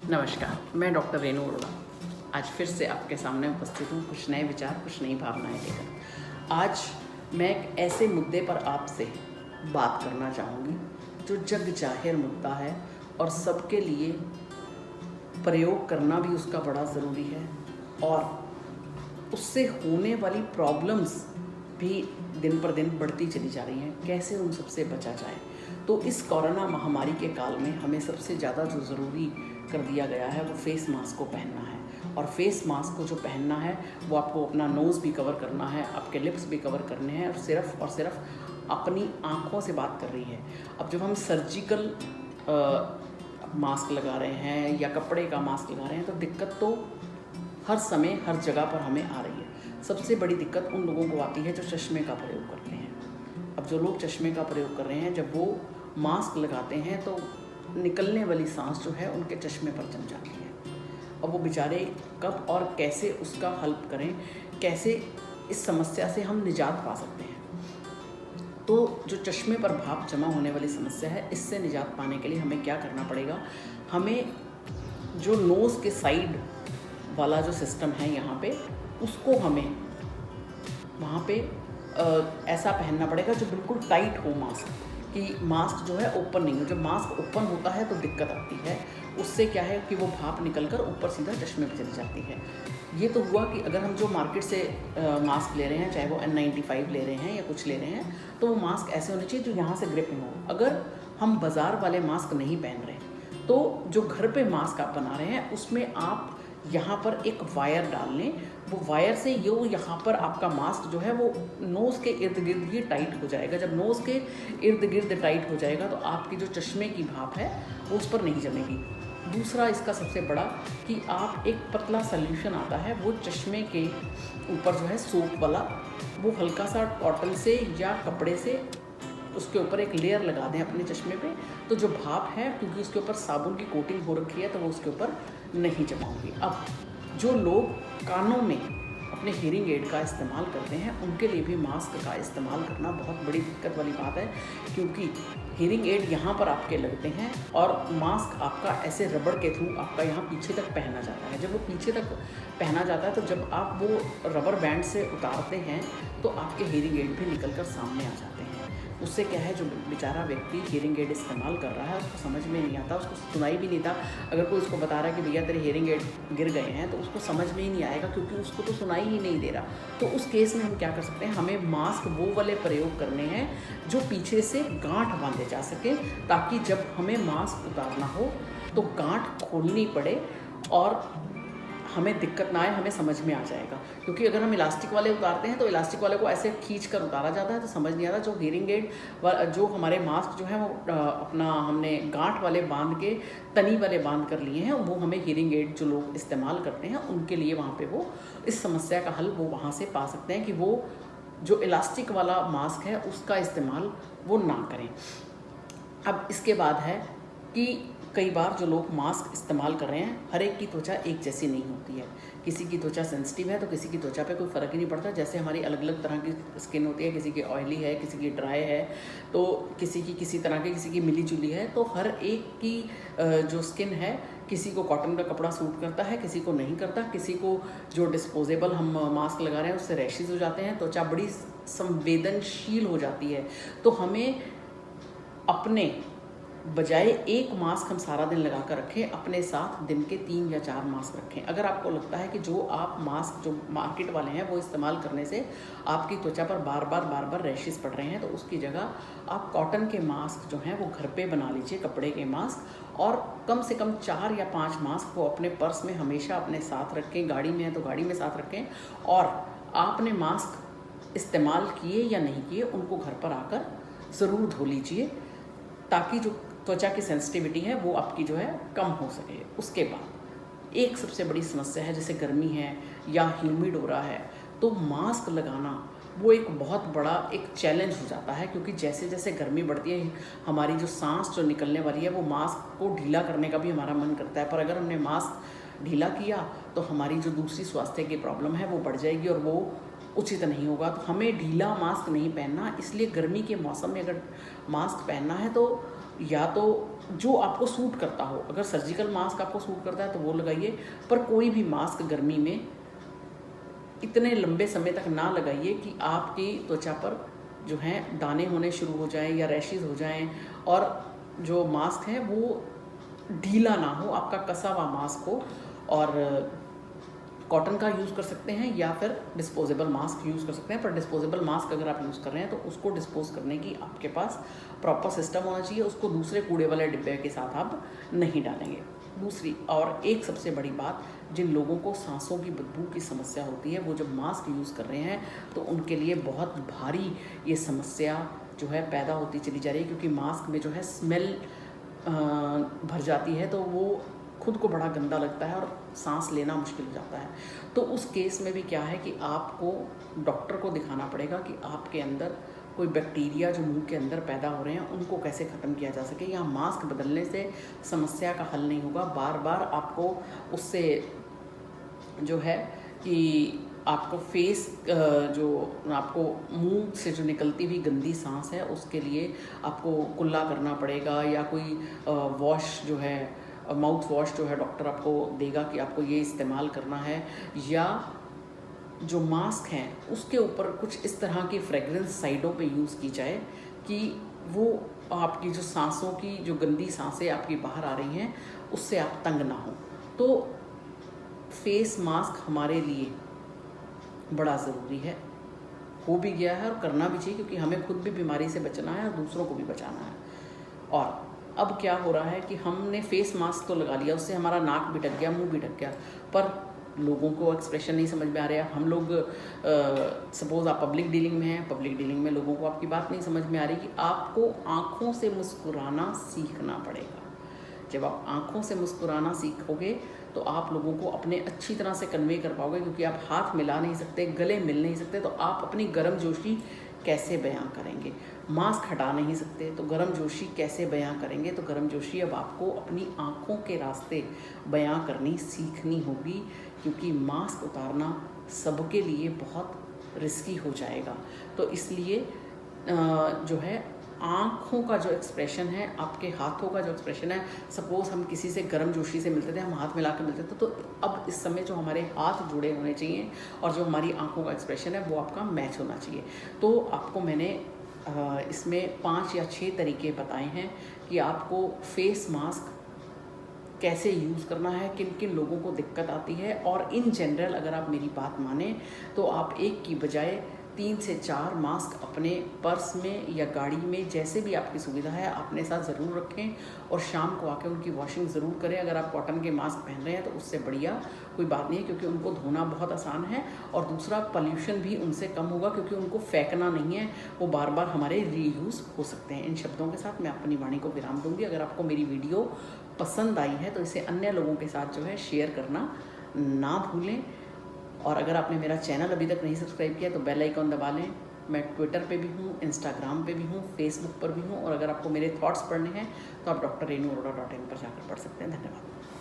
नमस्कार, मैं डॉक्टर रेणु अरोड़ा आज फिर से आपके सामने उपस्थित हूँ कुछ नए विचार, कुछ नई भावनाएं लेकर। आज मैं एक ऐसे मुद्दे पर आपसे बात करना चाहूँगी जो जग जाहिर मुद्दा है और सबके लिए प्रयोग करना भी उसका बड़ा ज़रूरी है और उससे होने वाली प्रॉब्लम्स भी दिन पर दिन बढ़ती चली जा रही हैं। कैसे उन सबसे बचा जाए? तो इस कोरोना महामारी के काल में हमें सबसे ज़्यादा जो ज़रूरी कर दिया गया है वो फेस मास्क को पहनना है। और फेस मास्क को जो पहनना है वो आपको अपना नोज़ भी कवर करना है, आपके लिप्स भी कवर करने हैं और सिर्फ अपनी आँखों से बात कर रही है। अब जब हम सर्जिकल मास्क लगा रहे हैं या कपड़े का मास्क लगा रहे हैं तो दिक्कत तो हर समय हर जगह पर हमें आ रही है। सबसे बड़ी दिक्कत उन लोगों को आती है जो चश्मे का प्रयोग करते हैं। अब जो लोग चश्मे का प्रयोग कर रहे हैं, जब वो मास्क लगाते हैं तो निकलने वाली सांस जो है उनके चश्मे पर जम जाती है। अब वो बेचारे कब और कैसे उसका हल करें, कैसे इस समस्या से हम निजात पा सकते हैं। तो जो चश्मे पर भाप जमा होने वाली समस्या है, इससे निजात पाने के लिए हमें क्या करना पड़ेगा? हमें जो नोज़ के साइड वाला जो सिस्टम है यहाँ पे, उसको हमें वहाँ पे ऐसा पहनना पड़ेगा जो बिल्कुल टाइट हो मास्क, कि मास्क जो है ओपन नहीं हो। जब मास्क ओपन होता है तो दिक्कत आती है। उससे क्या है कि वो भाप निकलकर ऊपर सीधा चश्मे पे चली जाती है। ये तो हुआ कि अगर हम जो मार्केट से मास्क ले रहे हैं, चाहे वो N95 ले रहे हैं या कुछ ले रहे हैं, तो वो मास्क ऐसे होने चाहिए जो यहाँ से ग्रिपिंग हो। अगर हम बाज़ार वाले मास्क नहीं पहन रहे तो जो घर पे मास्क आप बना रहे हैं उसमें आप यहाँ पर एक वायर डाल लें। वो वायर से यहाँ पर आपका मास्क जो है वो नोज़ के इर्द गिर्द ही टाइट हो जाएगा। जब नोज़ के इर्द गिर्द टाइट हो जाएगा तो आपकी जो चश्मे की भाप है वो उस पर नहीं जमेगी। दूसरा इसका सबसे बड़ा कि आप एक पतला सॉल्यूशन आता है, वो चश्मे के ऊपर जो है सोप वाला, वो हल्का सा कॉटन से या कपड़े से उसके ऊपर एक लेयर लगा दें अपने चश्मे पे। तो जो भाप है, क्योंकि उसके ऊपर साबुन की कोटिंग हो रखी है, तो वो उसके ऊपर नहीं जमा होगी। अब जो लोग कानों में अपने हियरिंग एड का इस्तेमाल करते हैं, उनके लिए भी मास्क का इस्तेमाल करना बहुत बड़ी दिक्कत वाली बात है, क्योंकि हियरिंग एड यहाँ पर आपके लगते हैं और मास्क आपका ऐसे रबड़ के थ्रू आपका यहाँ पीछे तक पहना जाता है। जब वो पीछे तक पहना जाता है तो जब आप वो रबर बैंड से उतारते हैं तो आपके हियरिंग एड भी निकल कर सामने आ जाते हैं। उससे क्या है, जो बेचारा व्यक्ति हियरिंग एड इस्तेमाल कर रहा है उसको समझ में नहीं आता, उसको सुनाई भी नहीं था। अगर कोई उसको बता रहा है कि भैया तेरे हियरिंग एड गिर गए हैं, तो उसको समझ में ही नहीं आएगा, क्योंकि उसको तो सुनाई ही नहीं दे रहा। तो उस केस में हम क्या कर सकते हैं? हमें मास्क वो वाले प्रयोग करने हैं जो पीछे से गांठ बांधे जा सके, ताकि जब हमें मास्क उतारना हो तो गांठ खोलनी पड़े और हमें दिक्कत ना आए, हमें समझ में आ जाएगा। क्योंकि अगर हम इलास्टिक वाले उतारते हैं तो इलास्टिक वाले को ऐसे खींच कर उतारा जाता है तो समझ नहीं आता। जो हियरिंग एड जो हमारे मास्क जो है वो अपना हमने गांठ वाले बांध के, तनी वाले बांध कर लिए हैं, वो हमें हियरिंग एड जो लोग इस्तेमाल करते हैं उनके लिए वहाँ पे वो इस समस्या का हल वो वहाँ से पा सकते हैं कि वो जो इलास्टिक वाला मास्क है उसका इस्तेमाल वो ना करें। अब इसके बाद है कि कई बार जो लोग मास्क इस्तेमाल कर रहे हैं, हर एक की त्वचा एक जैसी नहीं होती है। किसी की त्वचा सेंसिटिव है तो किसी की त्वचा पे कोई फ़र्क ही नहीं पड़ता। जैसे हमारी अलग अलग तरह की स्किन होती है, किसी की ऑयली है, किसी की ड्राई है, तो किसी की किसी तरह की, किसी की मिली जुली है। तो हर एक की जो स्किन है, किसी को कॉटन का कपड़ा सूट करता है, किसी को नहीं करता। किसी को जो डिस्पोजेबल हम मास्क लगा रहे हैं उससे रैशेज़ हो जाते हैं, त्वचा बड़ी संवेदनशील हो जाती है। तो हमें अपने बजाय एक मास्क हम सारा दिन लगा कर रखें, अपने साथ दिन के 3 या 4 मास्क रखें। अगर आपको लगता है कि जो आप मास्क जो मार्केट वाले हैं वो इस्तेमाल करने से आपकी त्वचा पर बार बार रैशेस पड़ रहे हैं, तो उसकी जगह आप कॉटन के मास्क जो हैं वो घर पे बना लीजिए, कपड़े के मास्क। और कम से कम 4 या 5 मास्क को अपने पर्स में हमेशा अपने साथ रखें। गाड़ी में है तो गाड़ी में साथ रखें। और आपने मास्क इस्तेमाल किए या नहीं किए, उनको घर पर आकर ज़रूर धो लीजिए, ताकि जो त्वचा की सेंसिटिविटी है वो आपकी जो है कम हो सके। उसके बाद एक सबसे बड़ी समस्या है, जैसे गर्मी है या ह्यूमिड हो रहा है, तो मास्क लगाना वो एक बहुत बड़ा एक चैलेंज हो जाता है। क्योंकि जैसे जैसे गर्मी बढ़ती है, हमारी जो सांस जो निकलने वाली है वो मास्क को ढीला करने का भी हमारा मन करता है। पर अगर हमने मास्क ढीला किया तो हमारी जो दूसरी स्वास्थ्य की प्रॉब्लम है वो बढ़ जाएगी और वो उचित नहीं होगा। तो हमें ढीला मास्क नहीं पहनना। इसलिए गर्मी के मौसम में अगर मास्क पहनना है तो या तो जो आपको सूट करता हो। अगर सर्जिकल मास्क आपको सूट करता है तो वो लगाइए, पर कोई भी मास्क गर्मी में इतने लंबे समय तक ना लगाइए कि आपकी त्वचा पर जो है दाने होने शुरू हो जाएं या रैशेज हो जाएं, और जो मास्क है वो ढीला ना हो, आपका कसा हुआ मास्क हो। और कॉटन का यूज़ कर सकते हैं या फिर डिस्पोजेबल मास्क यूज़ कर सकते हैं, पर डिस्पोजेबल मास्क अगर आप यूज़ कर रहे हैं तो उसको डिस्पोज करने की आपके पास प्रॉपर सिस्टम होना चाहिए, उसको दूसरे कूड़े वाले डिब्बे के साथ आप नहीं डालेंगे। दूसरी और एक सबसे बड़ी बात, जिन लोगों को सांसों की बदबू की समस्या होती है, वो जब मास्क यूज़ कर रहे हैं तो उनके लिए बहुत भारी ये समस्या जो है पैदा होती चली जा रही है, क्योंकि मास्क में जो है स्मेल भर जाती है, तो वो खुद को बड़ा गंदा लगता है और सांस लेना मुश्किल हो जाता है। तो उस केस में भी क्या है कि आपको डॉक्टर को दिखाना पड़ेगा कि आपके अंदर कोई बैक्टीरिया जो मुंह के अंदर पैदा हो रहे हैं उनको कैसे ख़त्म किया जा सके। या मास्क बदलने से समस्या का हल नहीं होगा, बार बार आपको उससे जो है कि आपको फेस जो आपको मुंह से जो निकलती हुई गंदी सांस है उसके लिए आपको कुल्ला करना पड़ेगा, या कोई वॉश जो है माउथ वॉश जो है डॉक्टर आपको देगा कि आपको ये इस्तेमाल करना है, या जो मास्क हैं उसके ऊपर कुछ इस तरह की फ्रेगरेंस साइडों पे यूज़ की जाए कि वो आपकी जो सांसों की जो गंदी सांसें आपकी बाहर आ रही हैं उससे आप तंग ना हो। तो फेस मास्क हमारे लिए बड़ा ज़रूरी है, हो भी गया है और करना भी चाहिए, क्योंकि हमें खुद भी बीमारी से बचना है और दूसरों को भी बचाना है। और अब क्या हो रहा है कि हमने फेस मास्क तो लगा लिया, उससे हमारा नाक भी ढक गया, मुंह भी ढक गया, पर लोगों को एक्सप्रेशन नहीं समझ में आ रहा है। हम लोग सपोज़ आप पब्लिक डीलिंग में हैं, पब्लिक डीलिंग में लोगों को आपकी बात नहीं समझ में आ रही कि आपको आँखों से मुस्कुराना सीखना पड़ेगा। जब आप आँखों से मुस्कुराना सीखोगे तो आप लोगों को अपने अच्छी तरह से कन्वे कर पाओगे, क्योंकि आप हाथ मिला नहीं सकते, गले मिल नहीं सकते, तो आप अपनी गर्मजोशी कैसे बयां करेंगे। मास्क हटा नहीं सकते तो गर्मजोशी कैसे बयां करेंगे। तो गर्मजोशी अब आपको अपनी आँखों के रास्ते बयां करनी सीखनी होगी, क्योंकि मास्क उतारना सबके लिए बहुत रिस्की हो जाएगा। तो इसलिए जो है आँखों का जो एक्सप्रेशन है, आपके हाथों का जो एक्सप्रेशन है, सपोज़ हम किसी से गर्मजोशी से मिलते थे, हम हाथ मिला के मिलते थे, तो अब इस समय जो हमारे हाथ जुड़े होने चाहिए और जो हमारी आँखों का एक्सप्रेशन है वो आपका मैच होना चाहिए। तो आपको मैंने इसमें 5 या 6 तरीके बताए हैं कि आपको फेस मास्क कैसे यूज़ करना है, किन किन लोगों को दिक्कत आती है, और इन जनरल अगर आप मेरी बात माने तो आप एक की बजाय 3 से 4 मास्क अपने पर्स में या गाड़ी में, जैसे भी आपकी सुविधा है, अपने साथ ज़रूर रखें, और शाम को आके उनकी वॉशिंग ज़रूर करें। अगर आप कॉटन के मास्क पहन रहे हैं तो उससे बढ़िया कोई बात नहीं है, क्योंकि उनको धोना बहुत आसान है, और दूसरा पॉल्यूशन भी उनसे कम होगा, क्योंकि उनको फेंकना नहीं है, वो बार बार हमारे रीयूज़ हो सकते हैं। इन शब्दों के साथ मैं अपनी वाणी को विराम दूंगी। अगर आपको मेरी वीडियो पसंद आई है तो इसे अन्य लोगों के साथ जो है शेयर करना ना भूलें, और अगर आपने मेरा चैनल अभी तक नहीं सब्सक्राइब किया तो बेल आइकॉन दबा लें। मैं ट्विटर पे भी हूँ, इंस्टाग्राम पे भी हूँ, फेसबुक पर भी हूँ, और अगर आपको मेरे थॉट्स पढ़ने हैं तो आप drrenuarora.in पर जाकर पढ़ सकते हैं। धन्यवाद।